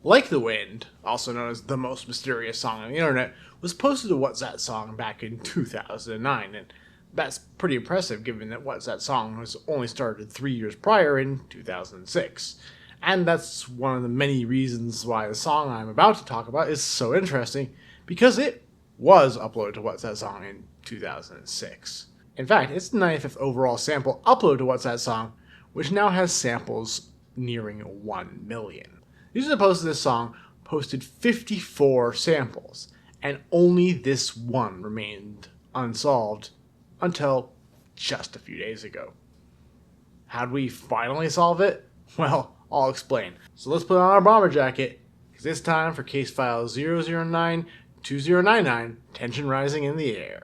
Like the Wind, also known as the most mysterious song on the internet, was posted to What's That Song back in 2009, and that's pretty impressive given that What's That Song was only started 3 years prior in 2006. And that's one of the many reasons why the song I'm about to talk about is so interesting, because it was uploaded to What's That Song in 2006. In fact, it's the 95th overall sample uploaded to What's That Song, which now has samples nearing 1 million. The user that posted this song posted 54 samples, and only this one remained unsolved until just a few days ago. How'd we finally solve it? Well, I'll explain. So let's put on our bomber jacket, because it's time for case file 0092099, tension rising in the air.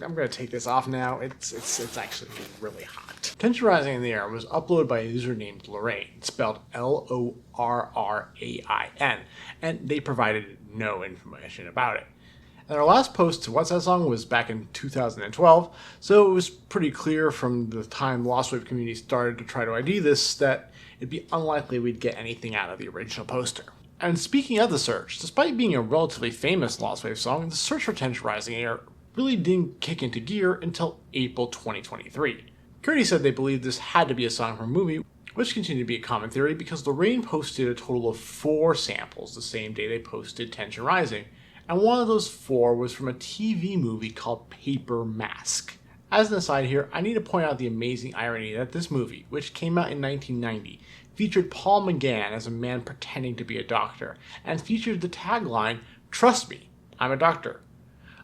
I'm going to take this off now. It's actually really hot. Tension Rising in the Air was uploaded by a user named Lorraine, spelled Lorrain, and they provided no information about it. And our last post to What's That Song was back in 2012, so it was pretty clear from the time the Lostwave community started to try to ID this that it'd be unlikely we'd get anything out of the original poster. And speaking of the search, despite being a relatively famous Lostwave song, the search for Tension Rising in the Air really didn't kick into gear until April 2023. Kurty said they believed this had to be a song from a movie, which continued to be a common theory because Lorraine posted a total of 4 samples the same day they posted Tension Rising, and one of those 4 was from a TV movie called Paper Mask. As an aside here, I need to point out the amazing irony that this movie, which came out in 1990, featured Paul McGann as a man pretending to be a doctor, and featured the tagline, "Trust me, I'm a doctor."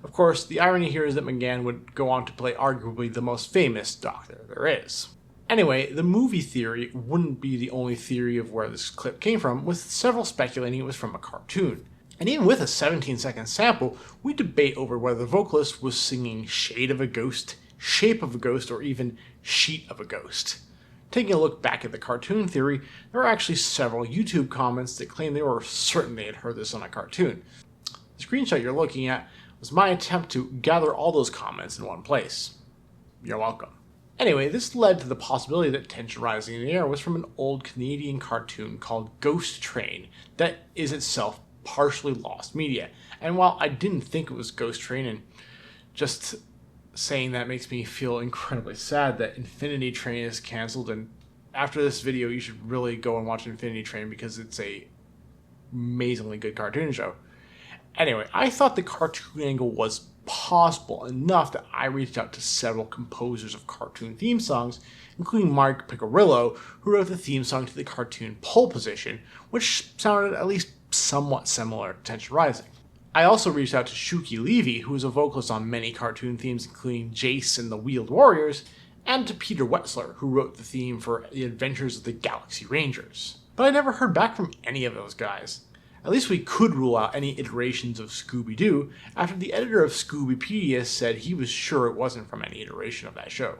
Of course, the irony here is that McGann would go on to play arguably the most famous doctor there is. Anyway, the movie theory wouldn't be the only theory of where this clip came from, with several speculating it was from a cartoon. And even with a 17-second sample, we debate over whether the vocalist was singing Shade of a Ghost, Shape of a Ghost, or even Sheet of a Ghost. Taking a look back at the cartoon theory, there are actually several YouTube comments that claim they were certain they had heard this on a cartoon. The screenshot you're looking at was my attempt to gather all those comments in one place. You're welcome. Anyway, this led to the possibility that Tension Rising in the Air was from an old Canadian cartoon called Ghost Train that is itself partially lost media. And while I didn't think it was Ghost Train, and just saying that makes me feel incredibly sad that Infinity Train is cancelled, and after this video you should really go and watch Infinity Train because it's a amazingly good cartoon show. Anyway, I thought the cartoon angle was possible enough that I reached out to several composers of cartoon theme songs, including Mark Piccirillo, who wrote the theme song to the cartoon Pole Position, which sounded at least somewhat similar to Tension Rising. I also reached out to Shuki Levy, who is a vocalist on many cartoon themes including Jace and the Wheeled Warriors, and to Peter Wetzler, who wrote the theme for The Adventures of the Galaxy Rangers. But I never heard back from any of those guys. At least we could rule out any iterations of Scooby-Doo after the editor of Scoobypedia said he was sure it wasn't from any iteration of that show.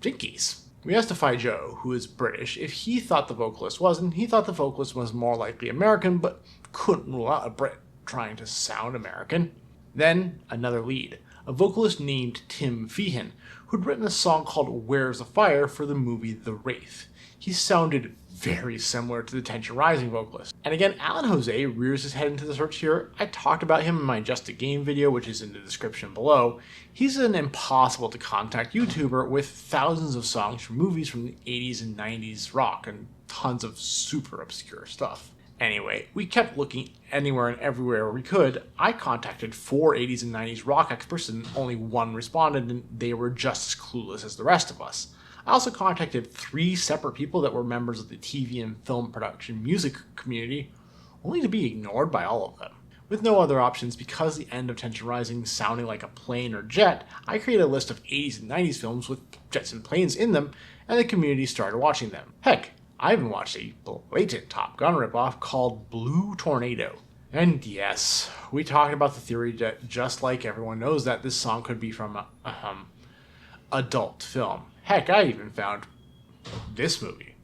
Jinkies. We asked DefyJoe, who is British, if he thought the vocalist was, and he thought the vocalist was more likely American, but couldn't rule out a Brit trying to sound American. Then, another lead, a vocalist named Tim Feehan, who'd written a song called Where's the Fire for the movie The Wraith. He sounded very similar to the Tension Rising vocalist. And again, Alan Jose rears his head into the search here. I talked about him in my Just a Game video, which is in the description below. He's an impossible to contact YouTuber with thousands of songs from movies from the 80s and 90s rock and tons of super obscure stuff. Anyway, we kept looking anywhere and everywhere we could. I contacted 4 80s and 90s rock experts and only one responded, and they were just as clueless as the rest of us. I also contacted 3 separate people that were members of the TV and film production music community, only to be ignored by all of them. With no other options, because the end of Tension Rising sounding like a plane or jet, I created a list of 80s and 90s films with jets and planes in them, and the community started watching them. Heck, I even watched a blatant Top Gun ripoff called Blue Tornado. And yes, we talked about the theory that just like everyone knows that this song could be from a adult film. Heck, I even found this movie.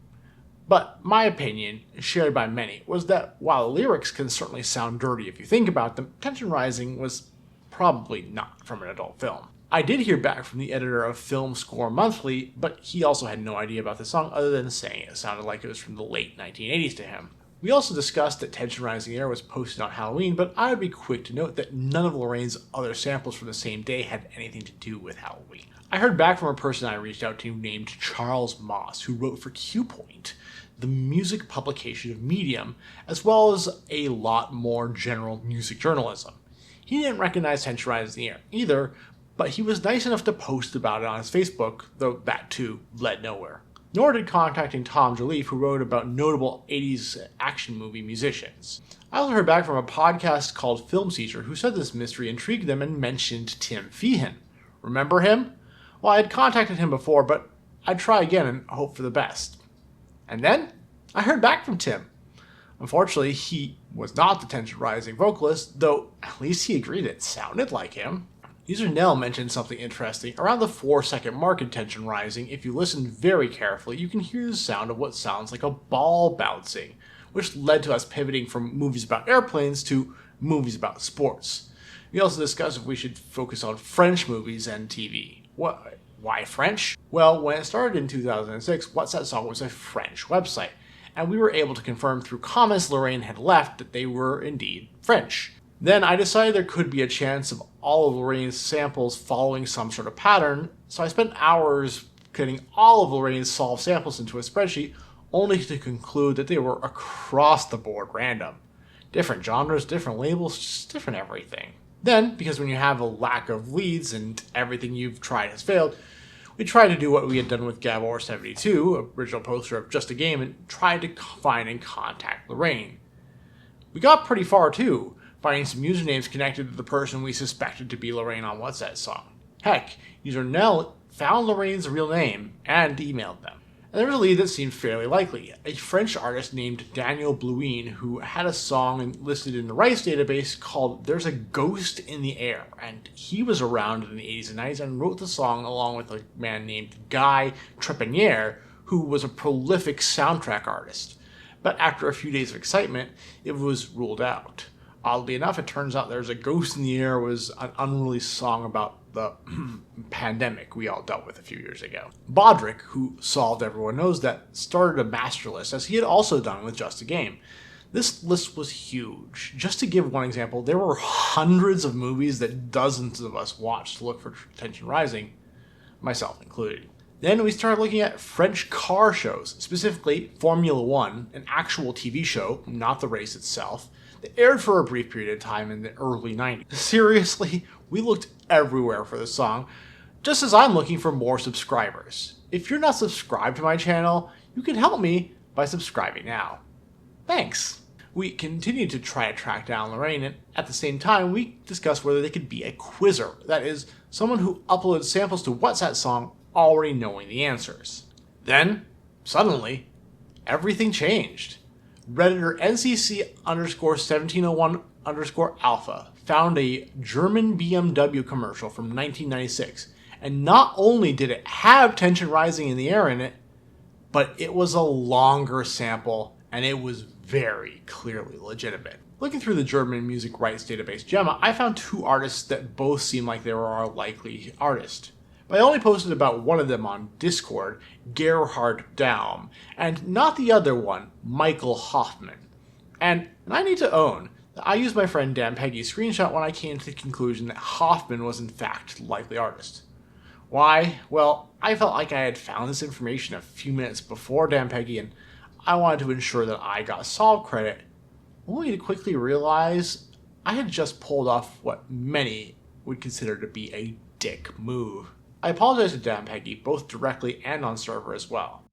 But my opinion, shared by many, was that while the lyrics can certainly sound dirty if you think about them, Tension Rising was probably not from an adult film. I did hear back from the editor of Film Score Monthly, but he also had no idea about the song other than saying it sounded like it was from the late 1980s to him. We also discussed that Tension Rising Air was posted on Halloween, but I would be quick to note that none of Lorraine's other samples from the same day had anything to do with Halloween. I heard back from a person I reached out to named Charles Moss, who wrote for QPoint, the music publication of Medium, as well as a lot more general music journalism. He didn't recognize Tension Rising Air either, but he was nice enough to post about it on his Facebook, though that too led nowhere. Nor did contacting Tom Joliffe, who wrote about notable 80s action movie musicians. I also heard back from a podcast called Film Seizure, who said this mystery intrigued them and mentioned Tim Feehan. Remember him? Well, I had contacted him before, but I'd try again and hope for the best. And then I heard back from Tim. Unfortunately, he was not the Tension Rising vocalist, though at least he agreed it sounded like him. User Nell mentioned something interesting. Around the 4-second mark in Tension Rising, if you listen very carefully, you can hear the sound of what sounds like a ball bouncing, which led to us pivoting from movies about airplanes to movies about sports. We also discussed if we should focus on French movies and TV. What? Why French? Well, when it started in 2006, What's That Song was a French website, and we were able to confirm through comments Lorraine had left that they were indeed French. Then I decided there could be a chance of all of Lorraine's samples following some sort of pattern, so I spent hours getting all of Lorraine's solved samples into a spreadsheet, only to conclude that they were across the board random. Different genres, different labels, just different everything. Then, because when you have a lack of leads and everything you've tried has failed, we tried to do what we had done with Gabor72, original poster of Just a Game, and tried to find and contact Lorraine. We got pretty far too, finding some usernames connected to the person we suspected to be Lorraine on What's That Song. Heck, user Nell found Lorraine's real name and emailed them. And there was a lead that seemed fairly likely, a French artist named Daniel Blouin who had a song listed in the rights database called There's a Ghost in the Air, and he was around in the 80s and 90s and wrote the song along with a man named Guy Trepanier, who was a prolific soundtrack artist. But after a few days of excitement, it was ruled out. Oddly enough, it turns out There's a Ghost in the Air was an unreleased song about the pandemic we all dealt with a few years ago. Bodrick, who solved Everyone Knows That, started a master list, as he had also done with Just a Game. This list was huge. Just to give one example, there were hundreds of movies that dozens of us watched to look for Tension Rising, myself included. Then we started looking at French car shows, specifically Formula One, an actual TV show, not the race itself, that aired for a brief period of time in the early 90s. Seriously, we looked everywhere for the song, just as I'm looking for more subscribers. If you're not subscribed to my channel, you can help me by subscribing now. Thanks! We continued to try to track down Lorraine, and at the same time, we discussed whether they could be a quizzer, that is, someone who uploaded samples to What's That Song already knowing the answers. Then, suddenly, everything changed. Redditor NCC_1701_alpha found a German BMW commercial from 1996, and not only did it have Tension Rising in the Air in it, but it was a longer sample, and it was very clearly legitimate. Looking through the German music rights database Gemma, I found two artists that both seemed like they were our likely artist. But I only posted about one of them on Discord, Gerhard Daum, and not the other one, Michael Hoffmann. And I need to own that I used my friend Dan Peggy's screenshot when I came to the conclusion that Hoffmann was in fact the likely artist. Why? Well, I felt like I had found this information a few minutes before Dan Peggy, and I wanted to ensure that I got solve credit, only to quickly realize I had just pulled off what many would consider to be a dick move. I apologize to Dan Peggy, both directly and on server as well.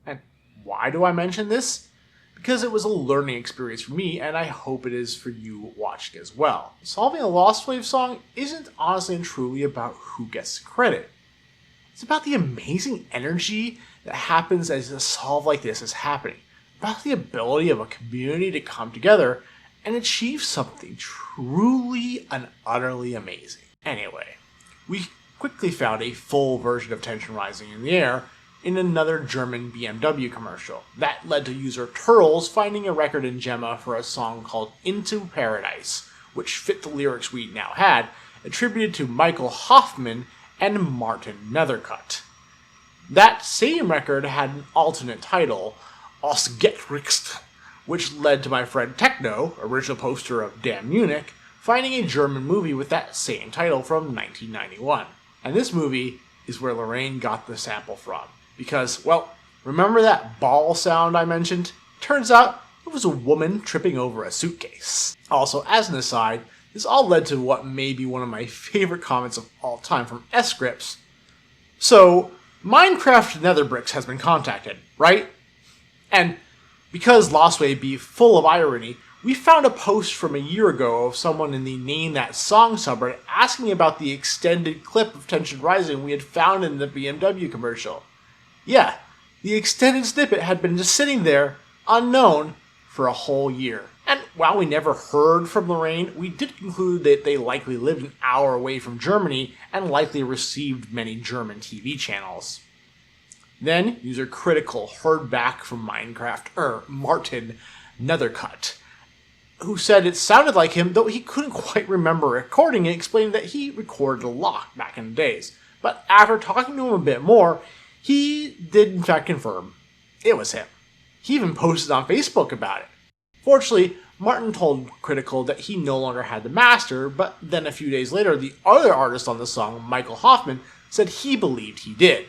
And why do I mention this? Because it was a learning experience for me, and I hope it is for you watching as well. Solving a Lostwave song isn't honestly and truly about who gets credit. It's about the amazing energy that happens as a solve like this is happening. About the ability of a community to come together and achieve something truly and utterly amazing. Anyway, we quickly found a full version of Tension Rising in the Air in another German BMW commercial. That led to user Turlz finding a record in Gemma for a song called Into Paradise, which fit the lyrics we now had, attributed to Michael Hoffmann and Martin Nethercutt. That same record had an alternate title, ehScripts, which led to my friend Techno, original poster of Damn Munich, finding a German movie with that same title from 1991. And this movie is where Lorraine got the sample from. Because, well, remember that ball sound I mentioned? Turns out it was a woman tripping over a suitcase. Also, as an aside, this all led to what may be one of my favorite comments of all time from ehScripts. So, Minecraft netherbricks has been contacted, right? And because Lostwave be full of irony, we found a post from a year ago of someone in the Name That Song subreddit asking about the extended clip of Tension Rising we had found in the BMW commercial. Yeah, the extended snippet had been just sitting there, unknown, for a whole year. And while we never heard from Lorraine, we did conclude that they likely lived an hour away from Germany and likely received many German TV channels. Then, user Critical heard back from Martin Nethercutt, who said it sounded like him, though he couldn't quite remember recording it, explaining that he recorded a lot back in the days. But after talking to him a bit more, he did in fact confirm it was him. He even posted on Facebook about it. Fortunately, Martin told Critical that he no longer had the master, but then a few days later, the other artist on the song, Michael Hoffmann, said he believed he did.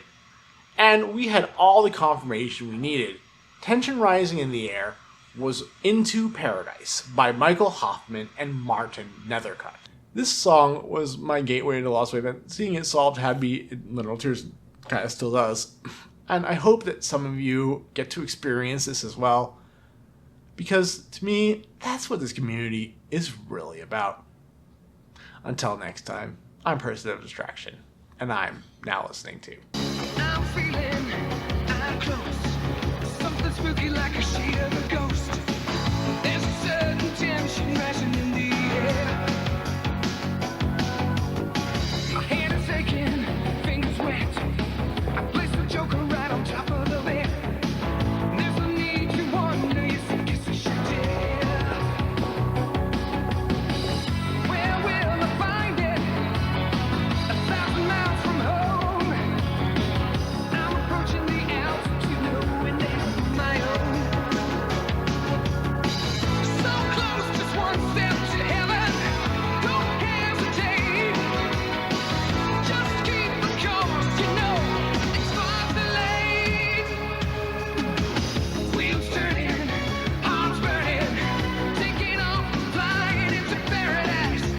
And we had all the confirmation we needed. Tension Rising in the Air was Into Paradise by Michael Hoffmann and Martin Nethercutt. This song was my gateway to Lostwave, and seeing it solved had me in literal tears. Kind of still does. And I hope that some of you get to experience this as well. Because to me, that's what this community is really about. Until next time, I'm Person of Distraction, and I'm now listening to... I'm feeling close. Something spooky like a sheet of a gun.